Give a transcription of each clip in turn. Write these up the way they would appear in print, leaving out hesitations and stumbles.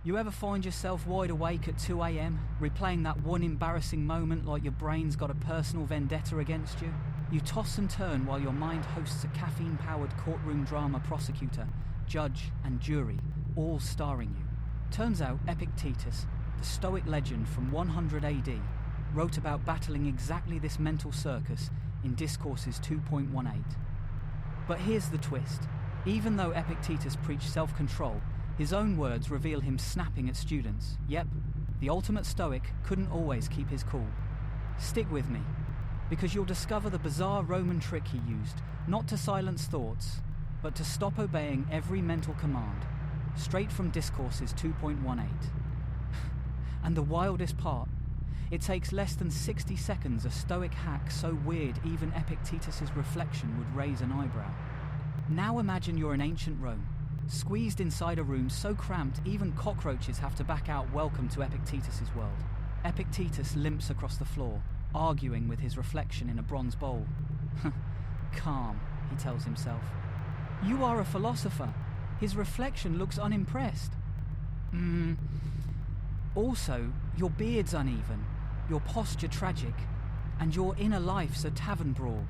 You ever find yourself wide awake at 2 a.m, replaying that one embarrassing moment like your brain's got a personal vendetta against you? You toss and turn while your mind hosts a caffeine-powered courtroom drama prosecutor, judge and jury, all starring you. Turns out Epictetus, the Stoic legend from 100 AD, wrote about battling exactly this mental circus in Discourses 2.18. But here's the twist. Even though Epictetus preached self-control, his own words reveal him snapping at students. Yep, the ultimate Stoic couldn't always keep his cool. Stick with me, because you'll discover the bizarre Roman trick he used, not to silence thoughts, but to stop obeying every mental command, straight from Discourses 2.18. And the wildest part, it takes less than 60 seconds a Stoic hack so weird even Epictetus's reflection would raise an eyebrow. Now imagine you're in ancient Rome, squeezed inside a room so cramped even cockroaches have to back out welcome to Epictetus's world. Epictetus limps across the floor, arguing with his reflection in a bronze bowl. Calm, he tells himself. You are a philosopher. His reflection looks unimpressed. Also, your beard's uneven, your posture tragic, and your inner life's a tavern brawl.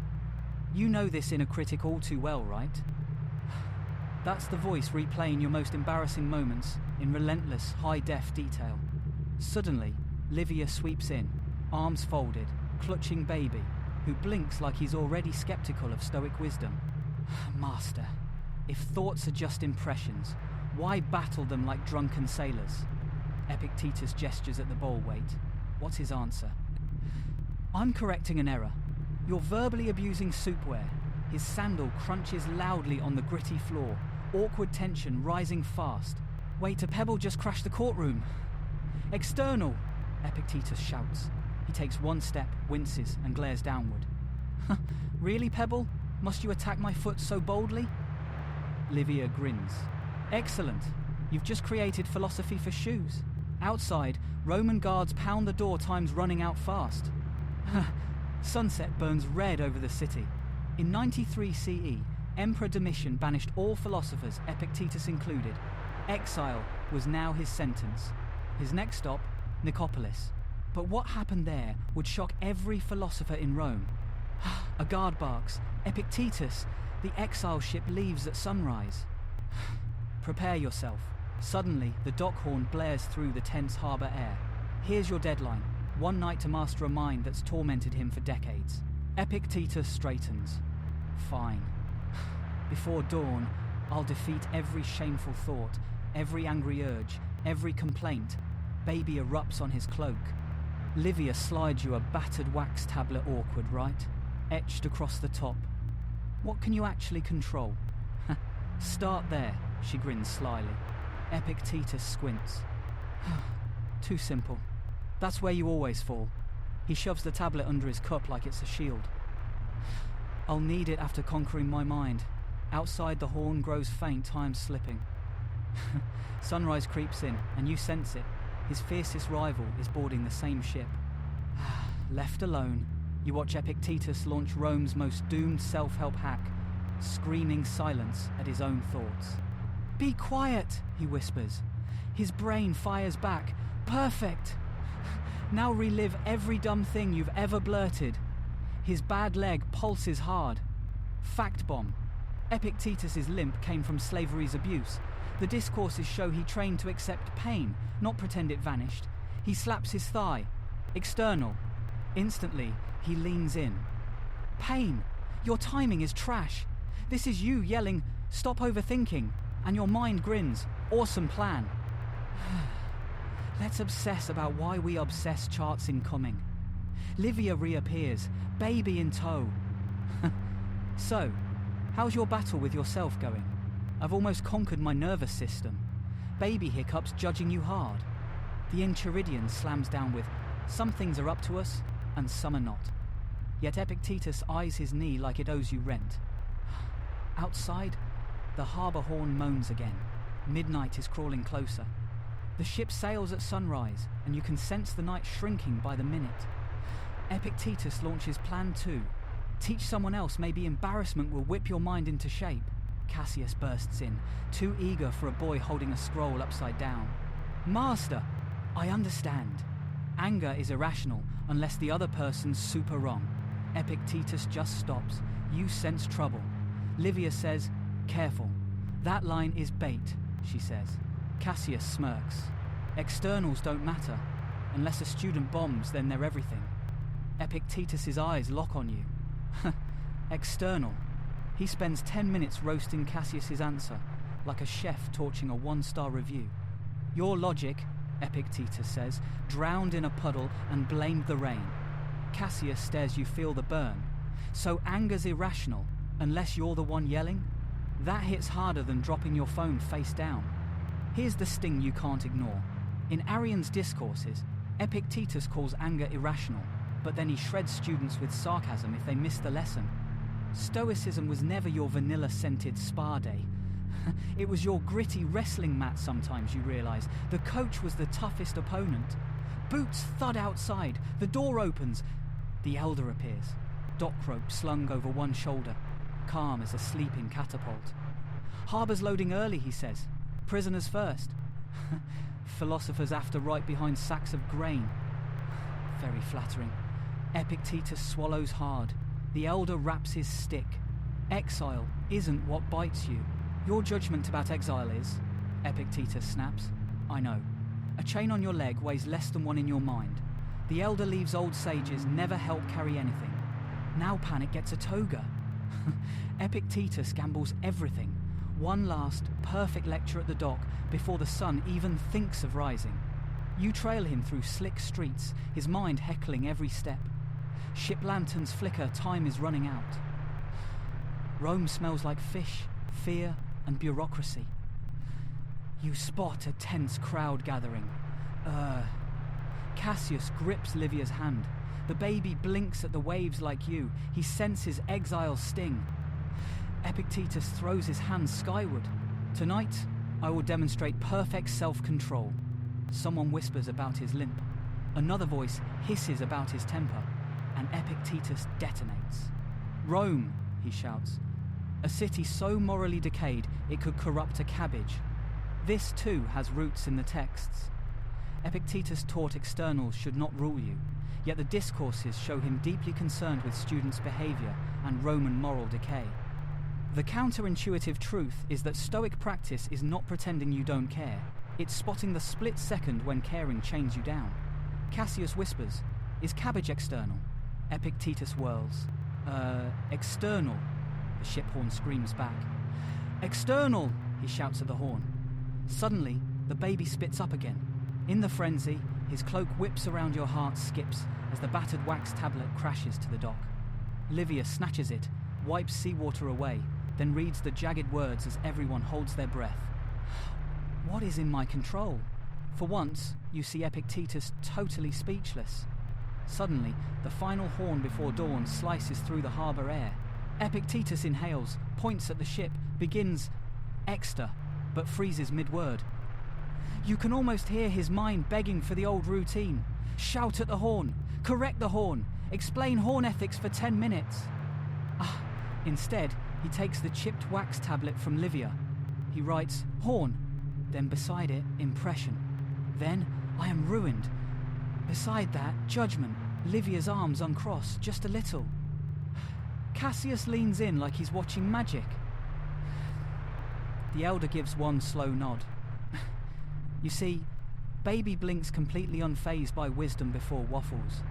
You know this inner critic all too well, right? That's the voice replaying your most embarrassing moments in relentless, high-def detail. Suddenly, Livia sweeps in, arms folded, clutching baby, who blinks like he's already skeptical of Stoic wisdom. Master, if thoughts are just impressions, why battle them like drunken sailors? Epictetus gestures at the bowl weight. What's his answer? I'm correcting an error. You're verbally abusing soupware. His sandal crunches loudly on the gritty floor, awkward tension rising fast. Wait, a pebble just crashed the courtroom. External, Epictetus shouts. He takes one step, winces, and glares downward. Really, Pebble? Must you attack my foot so boldly? Livia grins. Excellent. You've just created philosophy for shoes. Outside, Roman guards pound the door, time's running out fast. Sunset burns red over the city. In 93 CE, Emperor Domitian banished all philosophers, Epictetus included. Exile was now his sentence. His next stop, Nicopolis. But what happened there would shock every philosopher in Rome. A guard barks. Epictetus, the exile ship leaves at sunrise. Prepare yourself. Suddenly, the dock horn blares through the tense harbour air. Here's your deadline. One night to master a mind that's tormented him for decades. Epictetus straightens. Fine. Before dawn, I'll defeat every shameful thought, every angry urge, every complaint. Baby erupts on his cloak. Livia slides you a battered wax tablet, awkward, right? Etched across the top. What can you actually control? Start there, she grins slyly. Epictetus squints. Too simple. That's where you always fall. He shoves the tablet under his cup like it's a shield. I'll need it after conquering my mind. Outside, the horn grows faint, time slipping. Sunrise creeps in, and you sense it. His fiercest rival is boarding the same ship. Left alone, you watch Epictetus launch Rome's most doomed self-help hack, screaming silence at his own thoughts. Be quiet, he whispers. His brain fires back. Perfect! Now relive every dumb thing you've ever blurted. His bad leg pulses hard. Fact bomb. Epictetus's limp came from slavery's abuse. The discourses show he trained to accept pain, not pretend it vanished. He slaps his thigh. External. Instantly, he leans in. Pain! Your timing is trash. This is you yelling, stop overthinking, and your mind grins, awesome plan. Let's obsess about why we obsess, charts incoming. Livia reappears, baby in tow. So, how's your battle with yourself going? I've almost conquered my nervous system. Baby hiccups judging you hard. The Enchiridion slams down with, some things are up to us, and some are not. Yet Epictetus eyes his knee like it owes you rent. Outside, the harbour horn moans again. Midnight is crawling closer. The ship sails at sunrise, and you can sense the night shrinking by the minute. Epictetus launches Plan 2. Teach someone else, maybe embarrassment will whip your mind into shape. Cassius bursts in, too eager for a boy holding a scroll upside down. Master, I understand. Anger is irrational unless the other person's super wrong. Epictetus just stops. You sense trouble. Livia says, careful. That line is bait, she says. Cassius smirks. Externals don't matter. Unless a student bombs, then they're everything. Epictetus's eyes lock on you. External. He spends 10 minutes roasting Cassius's answer, like a chef torching a 1-star review. Your logic, Epictetus says, drowned in a puddle and blamed the rain. Cassius stares you feel the burn. So anger's irrational, unless you're the one yelling? That hits harder than dropping your phone face down. Here's the sting you can't ignore. In Arrian's discourses, Epictetus calls anger irrational, but then he shreds students with sarcasm if they miss the lesson. Stoicism was never your vanilla-scented spa day. It was your gritty wrestling mat sometimes, you realise. The coach was the toughest opponent. Boots thud outside, the door opens. The elder appears, dock rope slung over one shoulder, calm as a sleeping catapult. Harbour's loading early, he says. Prisoners first. Philosophers after right behind sacks of grain. Very flattering. Epictetus swallows hard. The elder raps his stick. Exile isn't what bites you. Your judgment about exile is, Epictetus snaps. I know. A chain on your leg weighs less than one in your mind. The elder leaves old sages never help carry anything. Now panic gets a toga. Epictetus gambles everything. One last, perfect lecture at the dock before the sun even thinks of rising. You trail him through slick streets, his mind heckling every step. Ship lanterns flicker, time is running out. Rome smells like fish, fear, and bureaucracy. You spot a tense crowd gathering. Cassius grips Livia's hand. The baby blinks at the waves like you. He senses exile's sting. Epictetus throws his hands skyward. Tonight, I will demonstrate perfect self-control. Someone whispers about his limp. Another voice hisses about his temper, and Epictetus detonates. Rome, he shouts. A city so morally decayed it could corrupt a cabbage. This too has roots in the texts. Epictetus taught externals should not rule you, yet the discourses show him deeply concerned with students' behaviour and Roman moral decay. The counterintuitive truth is that Stoic practice is not pretending you don't care. It's spotting the split second when caring chains you down. Cassius whispers, is cabbage external? Epictetus whirls. External, the ship horn screams back. External, he shouts at the horn. Suddenly, the baby spits up again. In the frenzy, his cloak whips around your heart skips as the battered wax tablet crashes to the dock. Livia snatches it, wipes seawater away, then reads the jagged words as everyone holds their breath. What is in my control? For once, you see Epictetus totally speechless. Suddenly, the final horn before dawn slices through the harbour air. Epictetus inhales, points at the ship, begins exter, but freezes mid-word. You can almost hear his mind begging for the old routine. Shout at the horn, correct the horn, explain horn ethics for 10 minutes. Instead, he takes the chipped wax tablet from Livia. He writes, horn, then beside it, impression. Then, I am ruined. Beside that, judgment. Livia's arms uncross, just a little. Cassius leans in like he's watching magic. The elder gives one slow nod. You see, baby blinks completely unfazed by wisdom before waffles.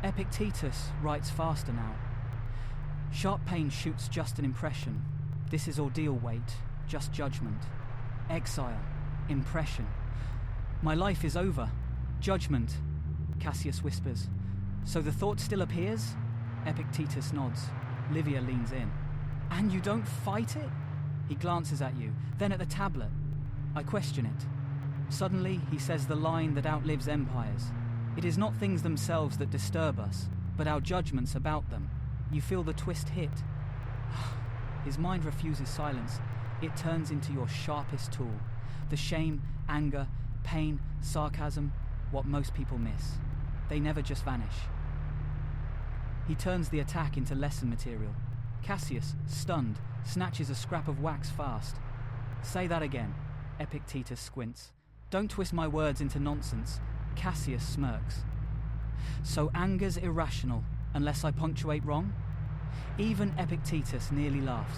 Epictetus writes faster now. Sharp pain shoots just an impression. This is ordeal weight, just judgment. Exile, impression. My life is over. Judgment, Cassius whispers. So the thought still appears? Epictetus nods. Livia leans in. And you don't fight it? He glances at you, then at the tablet. I question it. Suddenly, he says the line that outlives empires. It is not things themselves that disturb us, but our judgments about them. You feel the twist hit. His mind refuses silence. It turns into your sharpest tool. The shame, anger, pain, sarcasm, what most people miss. They never just vanish. He turns the attack into lesson material. Cassius, stunned, snatches a scrap of wax fast. Say that again. Epictetus squints. Don't twist my words into nonsense. Cassius smirks. So anger's irrational, unless I punctuate wrong? Even Epictetus nearly laughs.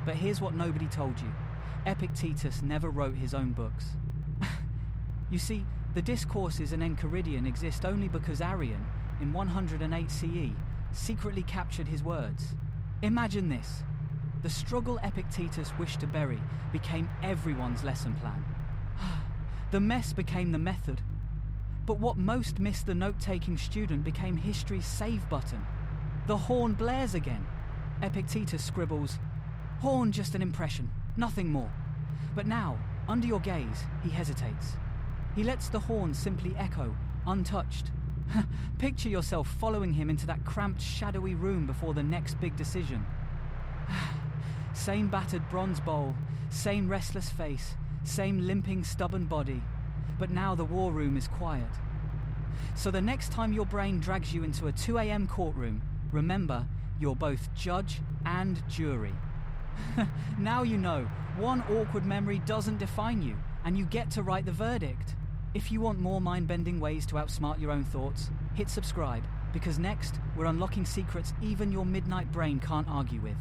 But here's what nobody told you. Epictetus never wrote his own books. You see, the discourses in Enchiridion exist only because Arrian, in 108 CE, secretly captured his words. Imagine this. The struggle Epictetus wished to bury became everyone's lesson plan. The mess became the method. But what most missed the note-taking student became history's save button. The horn blares again. Epictetus scribbles, "Horn just an impression, nothing more." But now, under your gaze, he hesitates. He lets the horn simply echo, untouched. Picture yourself following him into that cramped, shadowy room before the next big decision. Same battered bronze bowl, same restless face, same limping, stubborn body. But now the war room is quiet. So the next time your brain drags you into a 2 a.m. courtroom, remember, you're both judge and jury. Now you know, one awkward memory doesn't define you, and you get to write the verdict. If you want more mind-bending ways to outsmart your own thoughts, hit subscribe, because next, we're unlocking secrets even your midnight brain can't argue with.